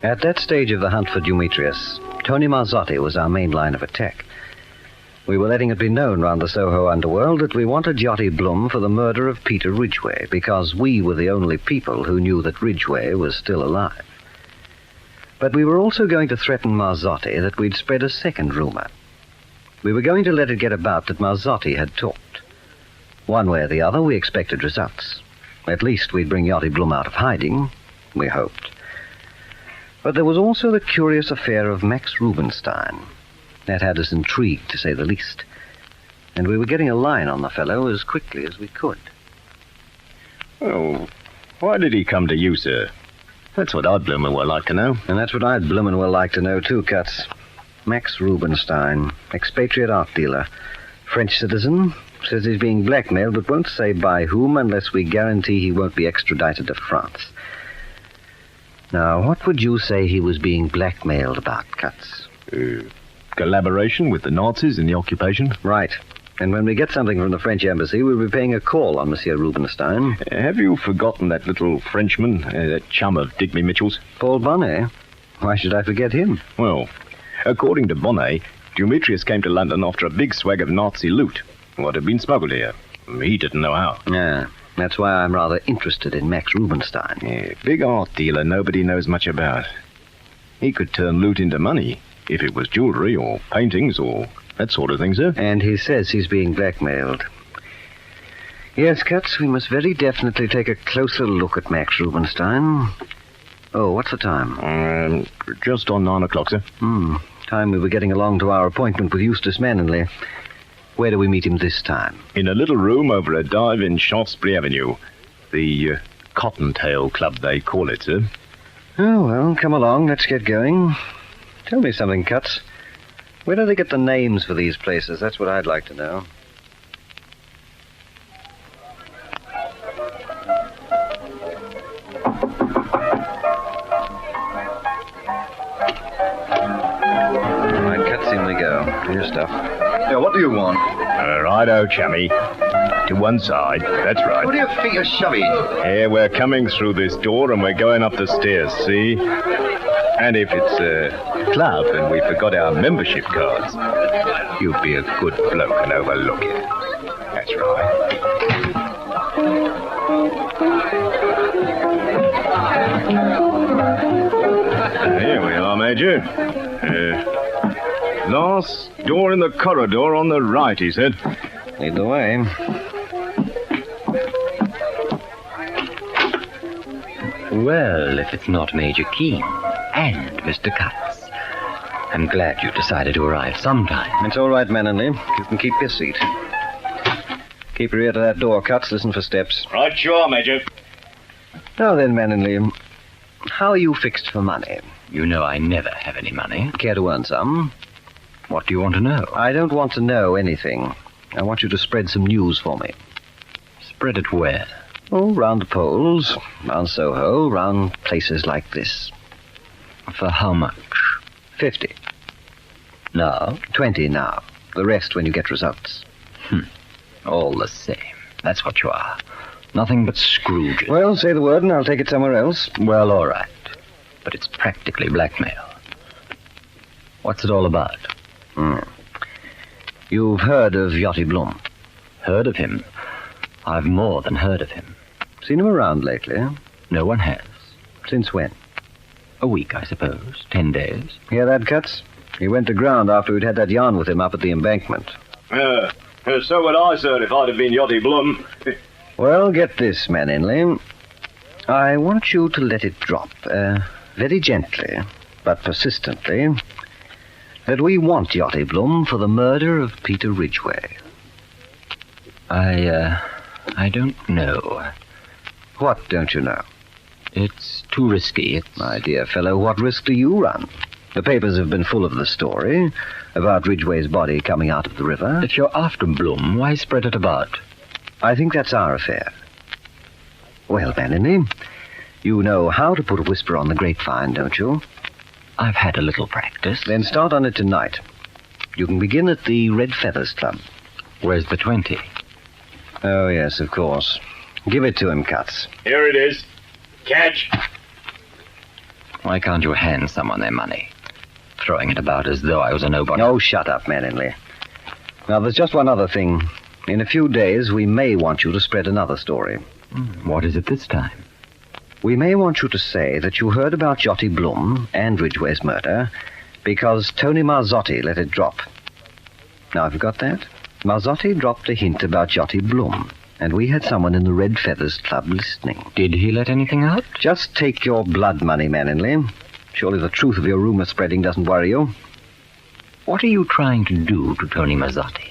At that stage of the hunt for Dumetrius, Tony Marzotti was our main line of attack. We were letting it be known round the Soho underworld that we wanted Yachty Blum for the murder of Peter Ridgway, because we were the only people who knew that Ridgway was still alive. But we were also going to threaten Marzotti that we'd spread a second rumor. We were going to let it get about that Marzotti had talked. One way or the other, we expected results. At least we'd bring Yachty Blum out of hiding, we hoped. But there was also the curious affair of Max Rubenstein. That had us intrigued, to say the least. And we were getting a line on the fellow as quickly as we could. Oh, why did he come to you, sir? That's what I'd bloomin' well like to know. And that's what I'd bloomin' well like to know, too, Cutts. Max Rubenstein, expatriate art dealer. French citizen, says he's being blackmailed, but won't say by whom unless we guarantee he won't be extradited to France. Now, what would you say he was being blackmailed about, Cutts? Collaboration with the Nazis in the occupation? Right. And when we get something from the French embassy, we'll be paying a call on Monsieur Rubenstein. Have you forgotten that little Frenchman, that chum of Digby Mitchell's? Paul Bonnet? Why should I forget him? Well, according to Bonnet, Dumetrius came to London after a big swag of Nazi loot. What had been smuggled here. He didn't know how. Yeah, that's why I'm rather interested in Max Rubenstein. Yeah, big art dealer nobody knows much about. He could turn loot into money, if it was jewelry or paintings or that sort of thing, sir. And he says he's being blackmailed. Yes, Cutts, we must very definitely take a closer look at Max Rubenstein. Oh, what's the time? Just on 9 o'clock, sir. Time we were getting along to our appointment with Eustace Manningley. Where do we meet him this time? In a little room over a dive in Shaftesbury Avenue. The Cottontail Club, they call it, sir. Oh, well, come along. Let's get going. Tell me something, Cutts. Where do they get the names for these places? That's what I'd like to know. All right, Cutts, in we go. Your stuff. Yeah, what do you want? Righto, chummy. To one side, that's right. What are your feet are shoving? Here, we're coming through this door and we're going up the stairs, see? And if it's a club and we forgot our membership cards, you'd be a good bloke and overlook it. That's right. Here we are, Major. Last door in the corridor on the right, he said. Lead the way. Well, if it's not Major Keene and Mr. Cutts, I'm glad you decided to arrive sometime. It's all right, Manningley. You can keep your seat. Keep your ear to that door, Cutts. Listen for steps. Right, sure, Major. Now then, Manningley, how are you fixed for money? You know I never have any money. Care to earn some? What do you want to know? I don't want to know anything. I want you to spread some news for me. Spread it where? Oh, round the polls, round Soho, round places like this. For how much? 50. No. 20 now. The rest when you get results. All the same. That's what you are. Nothing but Scrooge. Well, say the word and I'll take it somewhere else. Well, all right. But it's practically blackmail. What's it all about? You've heard of Yachty Blum? Heard of him? I've more than heard of him. Seen him around lately? No one has. Since when? A week, I suppose. 10 days. Hear that, Cutts? He went to ground after we'd had that yarn with him up at the embankment. So would I, sir, if I'd have been Yachty Blum. Well, get this, Manningley. I want you to let it drop, very gently, but persistently, that we want Yachty Blum for the murder of Peter Ridgway. I don't know. What don't you know? It's too risky. My dear fellow, what risk do you run? The papers have been full of the story about Ridgway's body coming out of the river. If you're after Blum, why spread it about? I think that's our affair. Well, Manningley, you know how to put a whisper on the grapevine, don't you? I've had a little practice. Then start on it tonight. You can begin at the Red Feathers Club. Where's the 20? Oh, yes, of course. Give it to him, Cutts. Here it is. Catch. Why can't you hand someone their money? Throwing it about as though I was a nobody. Oh, shut up, Manningley. Now, there's just one other thing. In a few days, we may want you to spread another story. What is it this time? We may want you to say that you heard about Jotty Bloom and Ridgway's murder because Tony Marzotti let it drop. Now, have you got that? Marzotti dropped a hint about Jotty Bloom, and we had someone in the Red Feathers Club listening. Did he let anything out? Just take your blood money, Manningley. Surely the truth of your rumor spreading doesn't worry you. What are you trying to do to Tony Marzotti?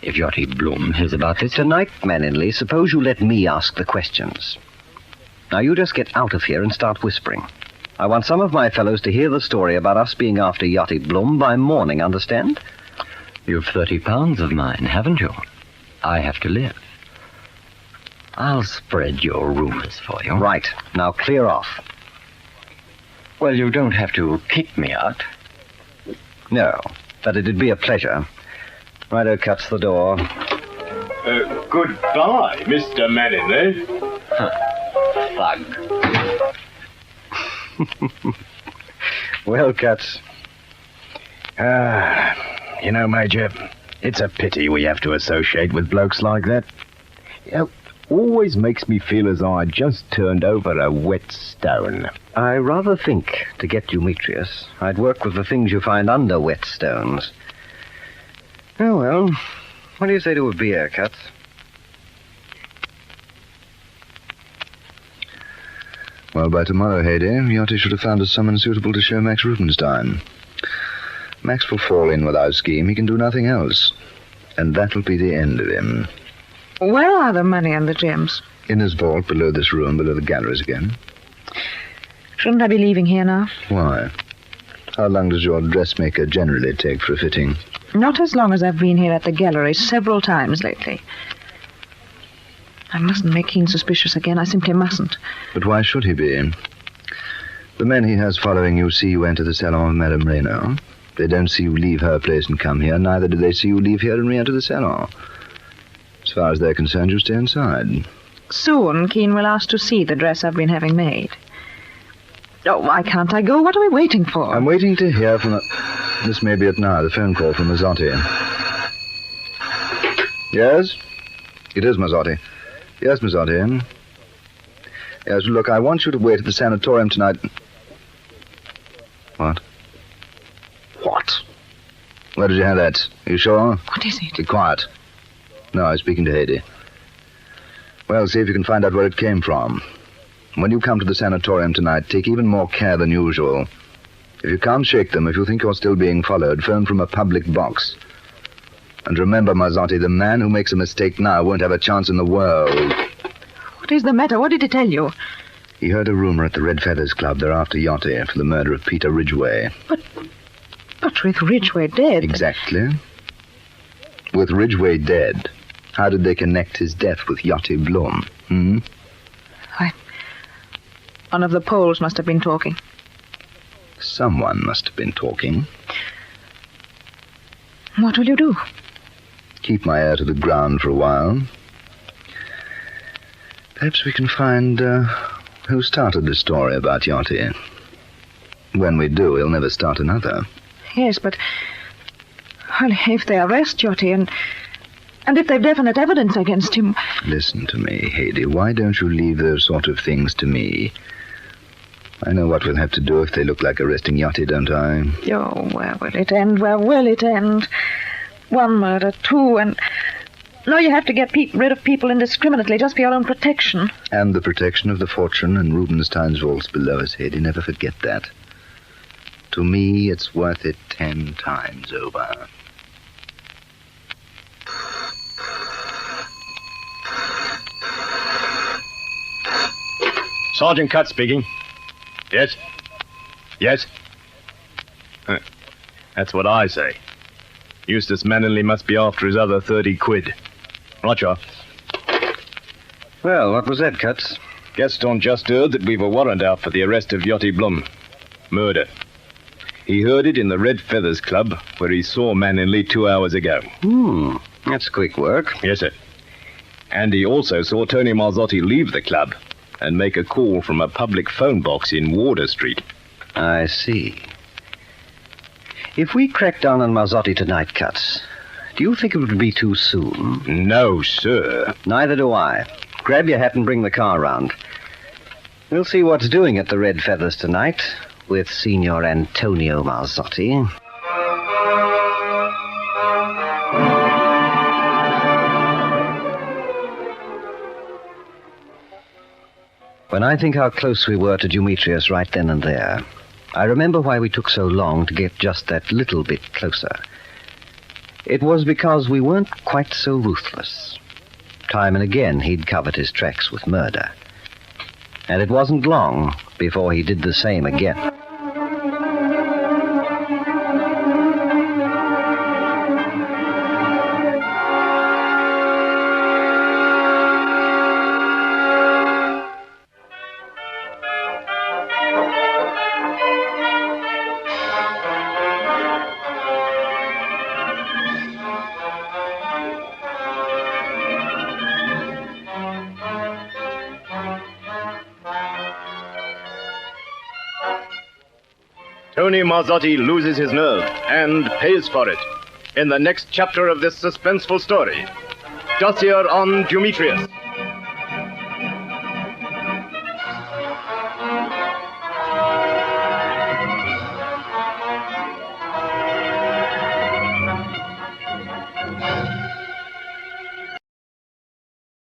If Jotty Bloom hears about this... Tonight, Manningley, suppose you let me ask the questions. Now, you just get out of here and start whispering. I want some of my fellows to hear the story about us being after Jotty Bloom by morning, understand? You've 30 pounds of mine, haven't you? I have to live. I'll spread your rumors for you. Right. Now, clear off. Well, you don't have to kick me out. No, but it'd be a pleasure. Righto cuts the door. Goodbye, Mr. Manningley. Thug. Well, Cuts. You know, Major, it's a pity we have to associate with blokes like that. You know, always makes me feel as I just turned over a wet stone. I rather think, to get Dumetrius, I'd work with the things you find under wet stones. Oh, well, what do you say to a beer, Cuts? Well, by tomorrow, Haydee, Jotty should have found us someone suitable to show Max Rubenstein. Max will fall in with our scheme. He can do nothing else. And that'll be the end of him. Where are the money and the gems? In his vault below this room, below the galleries again. Shouldn't I be leaving here now? Why? How long does your dressmaker generally take for a fitting? Not as long as I've been here at the gallery several times lately. I mustn't make Keene suspicious again. I simply mustn't. But why should he be? The men he has following you see you enter the salon of Madame Reynaud. They don't see you leave her place and come here. Neither do they see you leave here and re-enter the salon. As far as they're concerned, you stay inside. Soon Keene will ask to see the dress I've been having made. Oh, why can't I go? What are we waiting for? I'm waiting to hear from This may be it now, the phone call from Mazzotti. Yes? It is Mazzotti. Yes, Mazzotti. Yes, look, I want you to wait at the sanatorium tonight. What? What? Where did you hear that? Are you sure? What is it? Be quiet. No, I'm speaking to Haydee. Well, see if you can find out where it came from. When you come to the sanatorium tonight, take even more care than usual. If you can't shake them, if you think you're still being followed, phone from a public box. And remember, Mazzotti, the man who makes a mistake now won't have a chance in the world. What is the matter? What did he tell you? He heard a rumor at the Red Feathers Club they're after Jotty for the murder of Peter Ridgway. But with Ridgway dead... Exactly. With Ridgway dead, how did they connect his death with Jotty Bloom? One of the Poles must have been talking. Someone must have been talking. What will you do? Keep my ear to the ground for a while. Perhaps we can find who started the story about Jotty. When we do, he'll never start another. Yes, but... Well, if they arrest Jotty and if they've definite evidence against him... Listen to me, Haydee. Why don't you leave those sort of things to me? I know what we'll have to do if they look like arresting Jotty, don't I? Oh, where will it end? Where will it end? One murder, two, and... No, you have to get rid of people indiscriminately just for your own protection. And the protection of the fortune and Rubenstein's vaults below us, Haydee. Never forget that. To me, it's worth it 10 times over. Sergeant Cutt speaking. Yes? Yes? That's what I say. Eustace Manningley must be after his other 30 quid. Roger. Well, what was that, Cuts? Gaston just heard that we've a warrant out for the arrest of Jotty Bloom. Murder. He heard it in the Red Feathers Club, where he saw Manningley 2 hours ago. That's quick work. Yes, sir. And he also saw Tony Marzotti leave the club and make a call from a public phone box in Warder Street. I see. If we crack down on Mazzotti tonight, Cuts, do you think it would be too soon? No, sir. Neither do I. Grab your hat and bring the car round. We'll see what's doing at the Red Feathers tonight with Signor Antonio Mazzotti. When I think how close we were to Dumetrius right then and there, I remember why we took so long to get just that little bit closer. It was because we weren't quite so ruthless. Time and again, he'd covered his tracks with murder. And it wasn't long before he did the same again. Tony Mazzotti loses his nerve and pays for it in the next chapter of this suspenseful story. Dossier on Dumetrius.